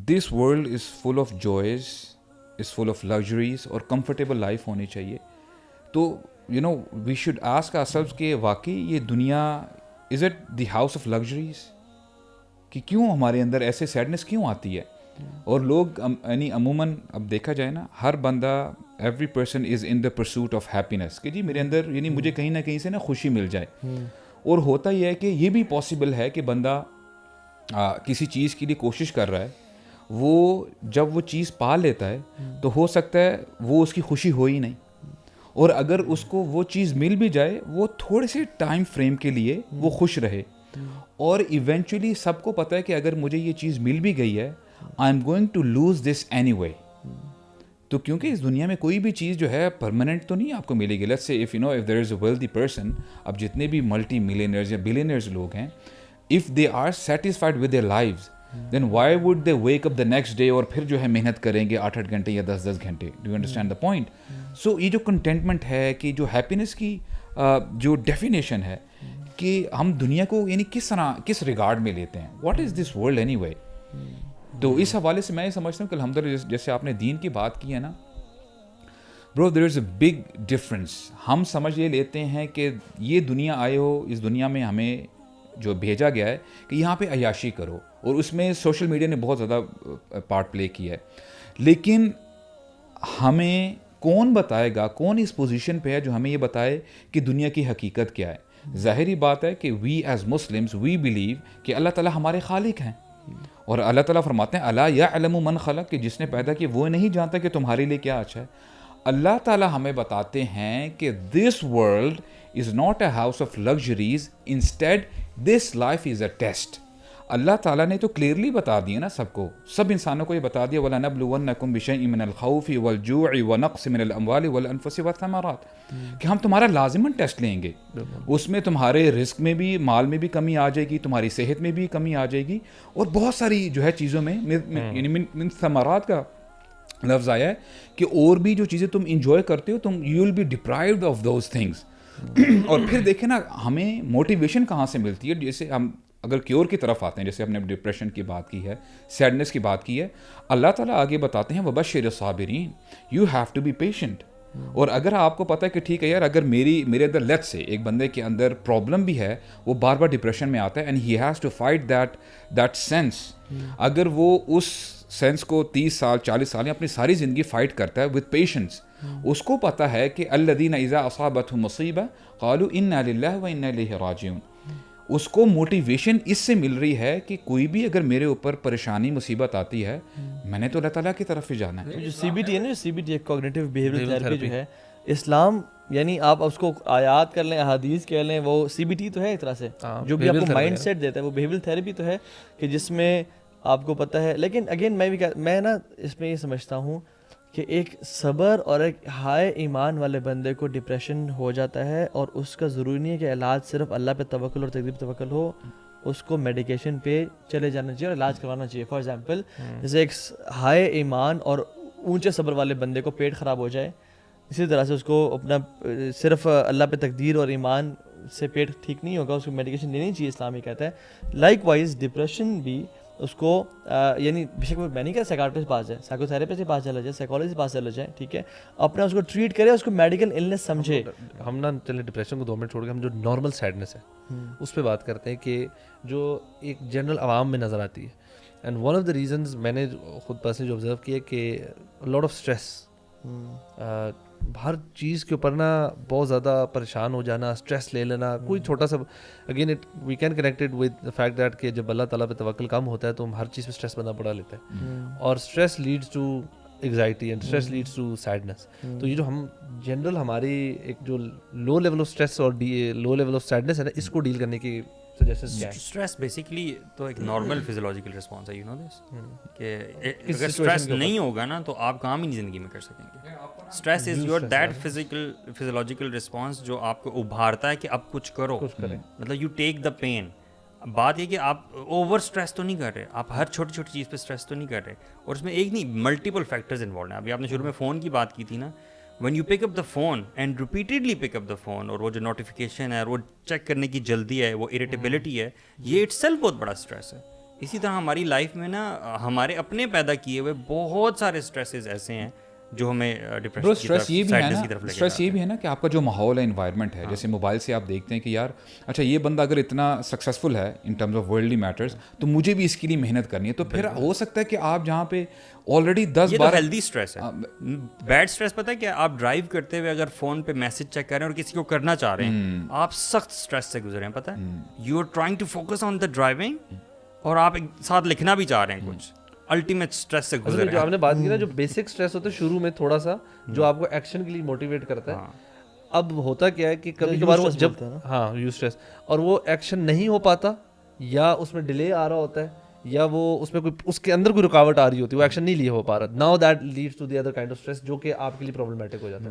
This world is full of joys, is full of luxuries اور comfortable life ہونی چاہیے. تو وی شوڈ آسک آورسیلوز کہ واقعی یہ دنیا is it the house of luxuries, کہ کیوں ہمارے اندر ایسے سیڈنس کیوں آتی ہے. اور لوگ یعنی عموماً اب دیکھا جائے نا، ہر بندہ every person is in the pursuit of happiness, کہ جی میرے اندر یعنی مجھے کہیں نہ کہیں سے نا خوشی مل جائے. اور ہوتا یہ ہے کہ یہ بھی پاسبل ہے کہ بندہ کسی چیز کے لیے کوشش کر رہا ہے، وہ جب وہ چیز پا لیتا ہے تو ہو سکتا ہے وہ اس کی خوشی ہو ہی نہیں، اور اگر اس کو وہ چیز مل بھی جائے وہ تھوڑے سے ٹائم فریم کے لیے وہ خوش رہے. اور ایونچولی سب کو پتہ ہے کہ اگر مجھے یہ چیز مل بھی گئی ہے I am going to lose this anyway. تو کیونکہ اس دنیا میں کوئی بھی چیز جو ہے پرماننٹ تو نہیں آپ کو ملے گی. Let's say if there is a wealthy person, اب جتنے بھی ملٹی ملینئرز یا بلینئرز لوگ ہیں، if they are satisfied with their lives then why would they wake up the next day اور پھر جو ہے محنت کریں گے 8 گھنٹے یا 10 گھنٹے. Do you understand the point? So یہ جو کنٹینٹمنٹ ہے، کہ جو ہیپینس کی جو ڈیفینیشن ہے کہ ہم دنیا کو یعنی کس ریگارڈ میں لیتے ہیں، what is this world any way. تو اس حوالے سے میں یہ سمجھتا ہوں کہ الحمدللہ جیسے آپ نے دین کی بات کی ہے نا برو، دیر از اے بگ ڈفرینس. ہم سمجھ یہ لیتے ہیں کہ یہ دنیا آئے ہو، اس دنیا میں ہمیں جو بھیجا گیا ہے کہ یہاں پہ عیاشی کرو، اور اس میں سوشل میڈیا نے بہت زیادہ پارٹ پلے کیا ہے. لیکن ہمیں کون بتائے گا، کون اس پوزیشن پہ ہے جو ہمیں یہ بتائے کہ دنیا کی حقیقت کیا ہے؟ ظاہری بات ہے کہ we as Muslims we believe کہ اللہ تعالیٰ ہمارے خالق ہیں، اور اللہ تعالیٰ فرماتے ہیں الا یعلم من خلق، کہ جس نے پیدا کیا وہ نہیں جانتا کہ تمہارے لیے کیا اچھا ہے. اللہ تعالیٰ ہمیں بتاتے ہیں کہ this world is not a house of luxuries, instead this life is a test. اللہ تعالیٰ نے تو کلیئرلی بتا دیا نا سب کو، سب انسانوں کو یہ بتا دیا وَلَنَبْلُوَنَّكُمْ بِشَيْءٍ مِّنَ الْخَوْفِ وَالْجُوعِ وَنَقْصٍ مِّنَ الْأَمْوَالِ وَالْأَنفُسِ وَالثَّمَرَاتِ، کہ ہم تمہارا لازماً ٹیسٹ لیں گے. اس میں تمہارے رزق میں بھی، مال میں بھی کمی آ جائے گی، تمہاری صحت میں بھی کمی آ جائے گی، اور بہت ساری جو ہے چیزوں میں یعنی من ثمرات کا لفظ آیا ہے کہ اور بھی جو چیزیں تم انجوائے کرتے ہو تم you will be deprived of those things. اور پھر دیکھیں نا ہمیں موٹیویشن کہاں سے ملتی ہے. جیسے ہم اگر کیور کی طرف آتے ہیں، جیسے ہم نے ڈپریشن کی بات کی ہے، سیڈنس کی بات کی ہے، اللہ تعالیٰ آگے بتاتے ہیں وَبَشِّرِ الصَّابِرِينَ، you have to be patient. اور اگر آپ کو پتہ ہے کہ ٹھیک ہے یار، اگر میرے اندر لیٹ سے ایک بندے کے اندر پرابلم بھی ہے، وہ بار بار ڈپریشن میں آتا ہے and he has to fight that sense. اگر وہ اس سینس کو 30 سال 40 سال یا اپنی ساری زندگی فائٹ کرتا ہے وتھ پیشنس، اس کو پتہ ہے کہ الذین اذا اصابتهم مصیبہ قالوا انا للہ وانا الیہ راجعون. اس کو موٹیویشن اس سے مل رہی ہے کہ کوئی بھی اگر میرے اوپر پریشانی مصیبت آتی ہے، میں نے تو اللہ تعالیٰ کی طرف ہی جانا ہے. جو سی بی ٹی ہے نا، جو C B T cognitive behavioural therapy جو ہے اسلام، یعنی آپ اس کو آیات کر لیں، احادیث کہہ لیں، وہ سی بی ٹی تو ہے ایک طرح سے، جو بھی آپ کو مائنڈ سیٹ دیتا ہے، وہ بیہیویئرل تھیراپی تو ہے کہ جس میں آپ کو پتہ ہے. لیکن اگین میں نا اس میں یہ سمجھتا ہوں کہ ایک صبر اور ایک ہائے ایمان والے بندے کو ڈپریشن ہو جاتا ہے، اور اس کا ضروری نہیں ہے کہ علاج صرف اللہ پہ توکل اور تقدیر پہ توکل ہو، اس کو میڈیکیشن پہ چلے جانا چاہیے اور علاج کروانا چاہیے. فار ایگزامپل جیسے ایک ہائے ایمان اور اونچے صبر والے بندے کو پیٹ خراب ہو جائے، اسی طرح سے اس کو اپنا صرف اللہ پہ تقدیر اور ایمان سے پیٹ ٹھیک نہیں ہوگا، اس کو میڈیکیشن لینی چاہیے، اسلام ہی کہتا ہے. لائک وائز ڈپریشن بھی اس کو یعنی بے شک میں نہیں کہتا سائیکاٹرسٹ پاس جائے، سائیکو تھراپسٹ کے پاس چلا جائے، سائیکالوجسٹ پاس چلا جائے، ٹھیک ہے، اپنا اس کو ٹریٹ کرے، اس کو میڈیکل النس سمجھے. ہم نا چلے ڈپریشن کو 2 منٹ چھوڑ کے ہم جو نارمل سیڈنس ہے اس پہ بات کرتے ہیں کہ جو ایک جنرل عوام میں نظر آتی ہے. And one of the reasons میں نے خود پرسنلی جو آبزرو کیا کہ لاٹ آف اسٹریس، ہر چیز کے اوپر نا بہت زیادہ پریشان ہو جانا، اسٹریس لے لینا، کوئی چھوٹا سا again we can connected with the fact that کہ جب اللہ تعالیٰ پہ توکل کم ہوتا ہے تو ہم ہر چیز پہ اسٹریس بندہ بڑھا لیتا ہے، اور stress leads to anxiety and stress leads to sadness. تو یہ جو ہم جنرل ہماری ایک جو لو لیول آف اسٹریس اور لو لیول آف سیڈنس ہے نا، اس کو ڈیل کرنے کی سجیشن کیا ہے؟ اسٹریس بیسکلی تو ایک نارمل فزیولوجیکل رسپانس ہے، یو نو دس، کہ اگر اسٹریس نہیں ہوگا نا تو آپ کام ہی نہیں زندگی میں کر سکیں گے. Stress is your that physiological response جو آپ کو ابھارتا ہے کہ اب کچھ کرو، مطلب یو ٹیک دا پین. بات یہ کہ آپ اوور اسٹریس تو نہیں کر رہے، آپ ہر چھوٹی چھوٹی چیز پہ اسٹریس تو نہیں کر رہے، اور اس میں ایک نہیں ملٹیپل فیکٹرز انوالوڈ ہیں. ابھی آپ نے شروع میں فون کی بات کی تھی نا، when you pick up the phone and repeatedly pick up the phone، اور وہ جو نوٹیفیکیشن ہے، وہ چیک کرنے کی جلدی ہے، وہ اریٹیبلٹی ہے، یہ اٹ سیلف بہت بڑا اسٹریس ہے. اسی طرح ہماری لائف میں نا ہمارے اپنے پیدا کیے ہوئے بہت سارے اسٹریسز ایسے ہیں جو ہمیں ڈپریشن کی طرف سیڈنس کی طرف لے کے اسٹریس یہ بھی ہے نا کہ آپ کا جو ماحول ہے انوائرمنٹ ہے, جیسے موبائل سے آپ دیکھتے ہیں کہ یار اچھا یہ بندہ اگر اتنا سکسیزفل ہے in terms of worldly matters تو مجھے بھی اس کے لیے محنت کرنی ہے, تو پھر ہو سکتا ہے کہ آپ جہاں پہ آلریڈی 10 بار ہیلدی اسٹریس ہے. بیڈ اسٹریس پتہ ہے کہ آپ ڈرائیو کرتے ہوئے اگر فون پہ میسج چیک کر رہے ہیں اور کسی کو کرنا چاہ رہے ہیں, آپ سخت اسٹریس سے گزرے ہیں, پتہ ہے, you are trying to focus on the driving اور آپ ایک ساتھ لکھنا بھی چاہ رہے ہیں کچھ, الٹیمیٹ اسٹریس سے گزر رہے ہیں. جو آپ نے بات کی نا, جو بیسک اسٹریس ہوتا ہے شروع میں تھوڑا سا جو آپ کو ایکشن کے لیے موٹیویٹ کرتا ہے, اب ہوتا کیا ہے کہ کبھی کبھار وہ جب یو اسٹریس اور وہ ایکشن نہیں ہو پاتا یا اس میں ڈیلے آ رہا ہوتا ہے یا وہ اس میں کوئی اس کے اندر کوئی رکاوٹ آ رہی ہوتی ہے, وہ ایکشن نہیں لیے ہو پا رہا, now that leads to the other kind of stress جو کہ آپ کے لیے پرابلمٹک ہو جاتا ہے.